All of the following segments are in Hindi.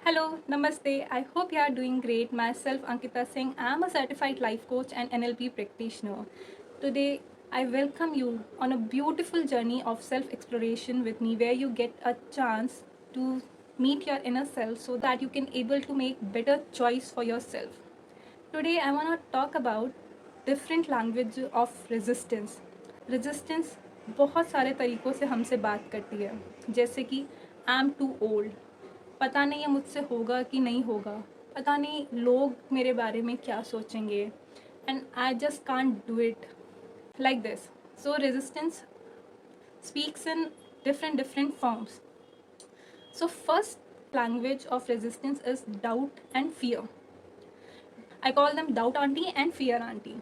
Hello, Namaste. I hope you are doing great. Myself, Ankita Singh. I am a certified life coach and NLP practitioner. Today, I welcome you on a beautiful journey of self exploration with me, where you get a chance to meet your inner self so that you can able to make better choice for yourself. Today, I want to talk about different language of resistance. Resistance बहुत सारे तरीक़ों से हमसे बात करती है, जैसे कि आई एम टू ओल्ड, पता नहीं ये मुझसे होगा कि नहीं होगा, पता नहीं लोग मेरे बारे में क्या सोचेंगे, and I just can't do it, like this. So resistance speaks in different forms. So first language of resistance is doubt and fear. I call them doubt auntie and fear auntie.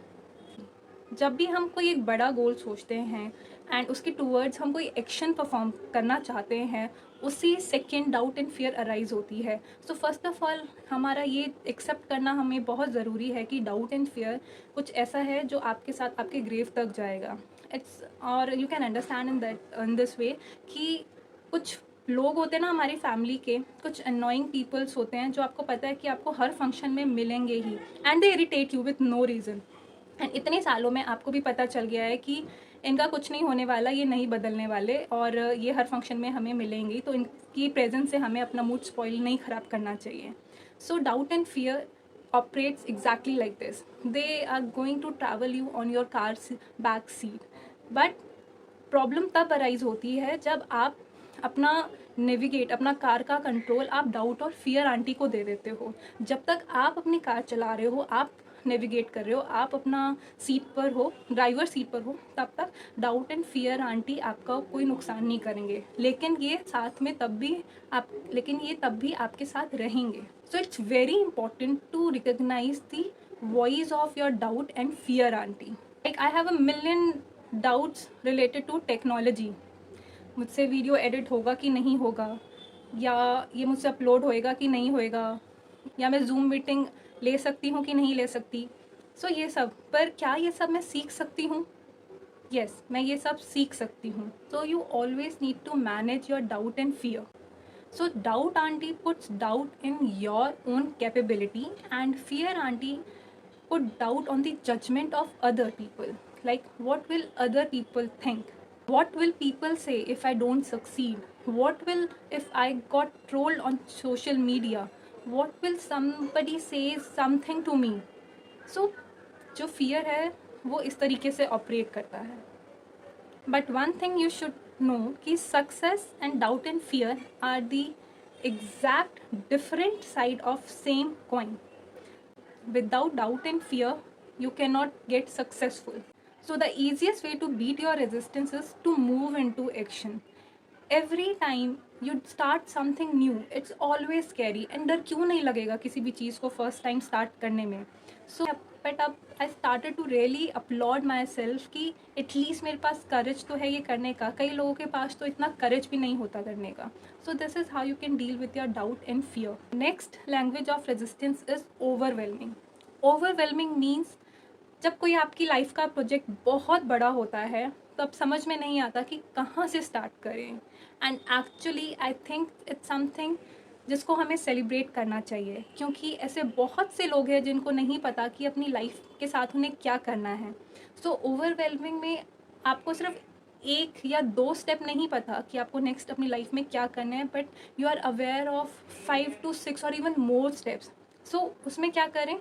जब भी हम कोई एक बड़ा गोल सोचते हैं एंड उसके टूवर्ड्स हम कोई एक्शन परफॉर्म करना चाहते हैं, उसी second doubt and fear arise होती है. सो फर्स्ट ऑफ ऑल हमारा ये एक्सेप्ट करना हमें बहुत ज़रूरी है कि डाउट एंड फियर कुछ ऐसा है जो आपके साथ आपके ग्रेव तक जाएगा. इट्स और you can understand in this way कि कुछ लोग होते हैं ना हमारी फैमिली के, कुछ अनोइंग पीपल्स होते हैं जो आपको पता है कि आपको हर फंक्शन में मिलेंगे ही, and they irritate you with no reason. And इतने सालों में आपको भी पता चल गया है कि इनका कुछ नहीं होने वाला, ये नहीं बदलने वाले और ये हर फंक्शन में हमें मिलेंगी, तो इनकी प्रेजेंस से हमें अपना मूड स्पॉइल नहीं ख़राब करना चाहिए. So doubt and fear operates exactly like this. They are going to travel you on your car's back seat. But problem तब अराइज होती है जब आप अपना नेविगेट, अपना कार का कंट्रोल आप डाउट और फियर आंटी को दे देते हो. जब तक आप अपनी कार चला रहे हो, आप नेविगेट कर रहे हो, आप अपना सीट पर हो, ड्राइवर सीट पर हो, तब तक डाउट एंड फियर आंटी आपका कोई नुकसान नहीं करेंगे. लेकिन ये तब भी आपके साथ रहेंगे. So it's very important to recognise the voice of your doubt and fear auntie. Like I have a million doubts related to technology. मुझसे वीडियो एडिट होगा कि नहीं होगा, या ये मुझसे अपलोड होएगा कि नहीं होएगा, या मैं जूम मीटिंग ले सकती हूँ कि नहीं ले सकती. सो ये सब, पर क्या ये सब मैं सीख सकती हूँ? यस, मैं ये सब सीख सकती हूँ. So you always need to manage your doubt and fear. So doubt auntie puts doubt in your own capability, and fear auntie put doubt on the judgment of other people. Like, what will other people think? What will people say if I don't succeed? What will if I got trolled on social media? What will somebody say something to me? So जो fear है वो इस तरीके से ऑपरेट करता है. But one thing you should know कि success and doubt and fear are the exact different side of same coin. Without doubt and fear, you cannot get successful. So the easiest way to beat your resistance is to move into action. Every time you start something new, it's always scary. And डर क्यों नहीं लगेगा किसी भी चीज़ को फर्स्ट टाइम स्टार्ट करने में. सो बट अब I started to really upload myself कि एटलीस्ट मेरे पास करेज तो है ये करने का. कई लोगों के पास तो इतना करेज भी नहीं होता करने का. So this is how you can deal with your doubt and fear. Next language of resistance is overwhelming. Overwhelming means जब कोई आपकी लाइफ का प्रोजेक्ट बहुत बड़ा होता है तब समझ में नहीं आता कि कहाँ से स्टार्ट करें. And actually I think it's something जिसको हमें सेलिब्रेट करना चाहिए, क्योंकि ऐसे बहुत से लोग हैं जिनको नहीं पता कि अपनी लाइफ के साथ उन्हें क्या करना है. सो ओवरवेलमिंग में आपको सिर्फ एक या दो स्टेप नहीं पता कि आपको नेक्स्ट अपनी लाइफ में क्या करना है, but you are aware of 5 to 6 और इवन मोर स्टेप्स. सो उसमें क्या करें,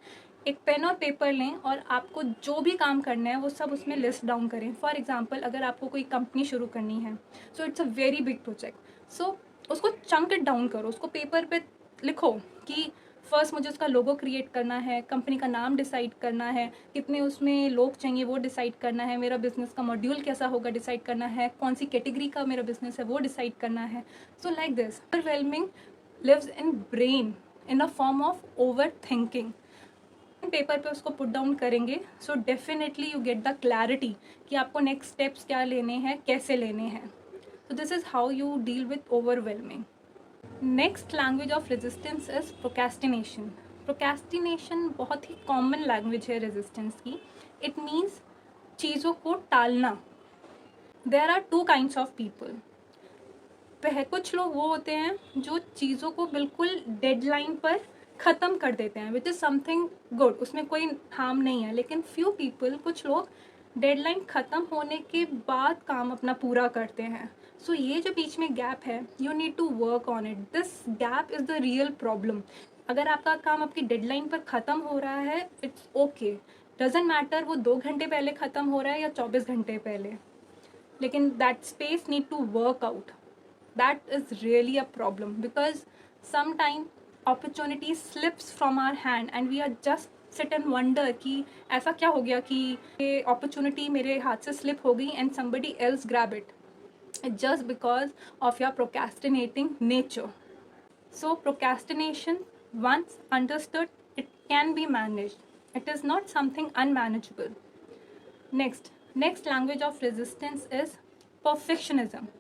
एक पेन और पेपर लें और आपको जो भी काम करना है वो सब उसमें लिस्ट डाउन करें. फॉर एग्जांपल, अगर आपको कोई कंपनी शुरू करनी है, so it's a very big project. So उसको चंक इट डाउन करो, उसको पेपर पे लिखो कि फर्स्ट मुझे उसका लोगो क्रिएट करना है, कंपनी का नाम डिसाइड करना है, कितने उसमें लोग चाहिए वो डिसाइड करना है, मेरा बिजनेस का मॉड्यूल कैसा होगा डिसाइड करना है, कौन सी कैटेगरी का मेरा बिजनेस है वो डिसाइड करना है. So like this overwhelming lives in brain in a form of over thinking. Paper पे उसको पुट डाउन करेंगे, so definitely you get the clarity कि आपको नेक्स्ट स्टेप्स क्या लेने हैं, कैसे लेने हैं. So this is how you deal with overwhelming. Next language of resistance is procrastination. Procrastination बहुत ही common language है resistance की. It means चीज़ों को टालना. There are two kinds of people. कुछ लोग वो होते हैं जो चीज़ों को बिल्कुल डेडलाइन पर ख़त्म कर देते हैं, विच इज़ समथिंग गुड, उसमें कोई हार्म नहीं है। लेकिन फ्यू पीपल, कुछ लोग डेडलाइन ख़त्म होने के बाद काम अपना पूरा करते हैं। सो ये जो बीच में गैप है, you need to work on it. This gap is the real problem. अगर आपका काम आपकी डेडलाइन पर ख़त्म हो रहा है, इट्स ओके, डजेंट मैटर वो 2 घंटे पहले ख़त्म हो रहा है या 24 घंटे पहले, लेकिन that space need to work out. That is really a problem because sometime opportunity slips from our hand and we are just sit and wonder कि ऐसा क्या हो गया कि ये opportunity मेरे हाथ से slip हो गई and somebody else grab it, just because of your procrastinating nature. So procrastination, once understood, it can be managed. It is not something unmanageable. Next language of resistance is perfectionism.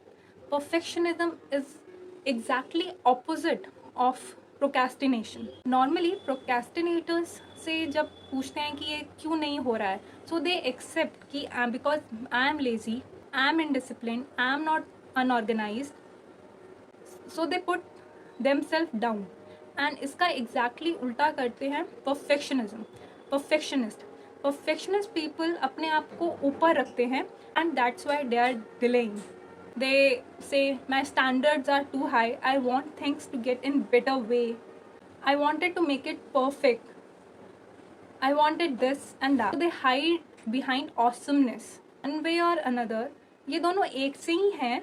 Perfectionism is exactly opposite of procrastination. Normally procrastinators से जब पूछते हैं कि ये क्यों नहीं हो रहा है, so they accept कि because I am lazy, I am indisciplined, I am not unorganized, so they put themselves down. And इसका exactly उल्टा करते हैं perfectionist people अपने आप को ऊपर रखते हैं and that's why they are delaying. They say my standards are too high, I want things to get in better way, I wanted to make it perfect, I wanted this and that. So they hide behind awesomeness. One way or another, ये दोनों एक से ही हैं,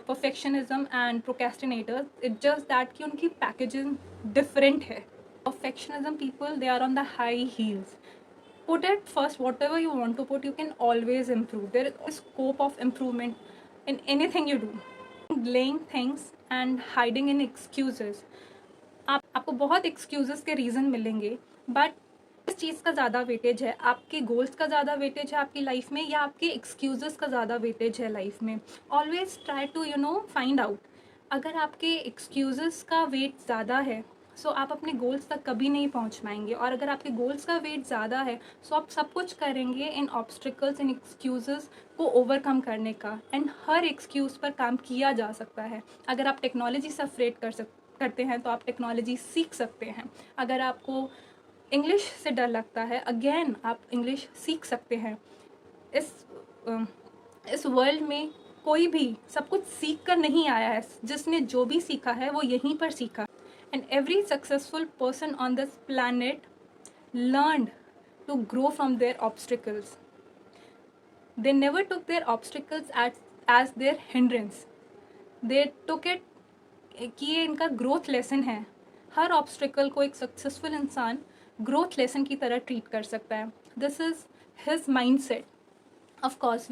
perfectionism and procrastinators. It's just that कि उनकी packaging different है. Perfectionism people, they are on the high heels. Put it first, whatever you want to put, you can always improve. There is a scope of improvement in anything you do. Delaying things and hiding in excuses. आपको बहुत एक्सक्यूजेस के रीज़न मिलेंगे, बट इस चीज़ का ज़्यादा वेटेज है, आपके गोल्स का ज़्यादा वेटेज है आपकी लाइफ में या आपके एक्सक्यूजेस का ज़्यादा वेटेज है लाइफ में? Always try to find out. अगर आपके एक्सक्यूजेस का वेट ज़्यादा है, सो आप अपने गोल्स तक कभी नहीं पहुंच पाएंगे, और अगर आपके गोल्स का वेट ज़्यादा है, सो आप सब कुछ करेंगे इन ऑब्स्टिकल्स, इन एक्सक्यूजेस को ओवरकम करने का। एंड हर एक्सक्यूज़ पर काम किया जा सकता है। अगर आप टेक्नोलॉजी से अफ्रेड करते हैं तो आप टेक्नोलॉजी सीख सकते हैं। अगर आपको इंग्लिश से डर लगता है, अगेन आप इंग्लिश सीख सकते हैं। इस वर्ल्ड में कोई भी सब कुछ सीख कर नहीं आया है, जिसने जो भी सीखा है वो यहीं पर सीखा। And every successful person on this planet learned to grow from their obstacles. They never took their obstacles as their hindrance. They took it कि ये इनका ग्रोथ लेसन है। हर ऑब्स्टिकल को एक सक्सेसफुल इंसान ग्रोथ लेसन की तरह ट्रीट कर सकता है. This is his mind set. Of course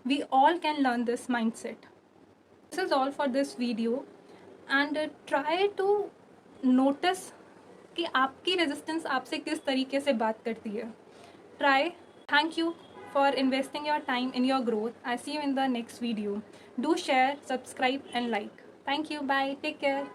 we all can learn this mindset. This is all for this video, and try to notice कि आपकी रेजिस्टेंस आपसे किस तरीके से बात करती है. Try. Thank you for investing your time in your growth. I see you in the next video. Do share, subscribe and like. Thank you. Bye. Take care.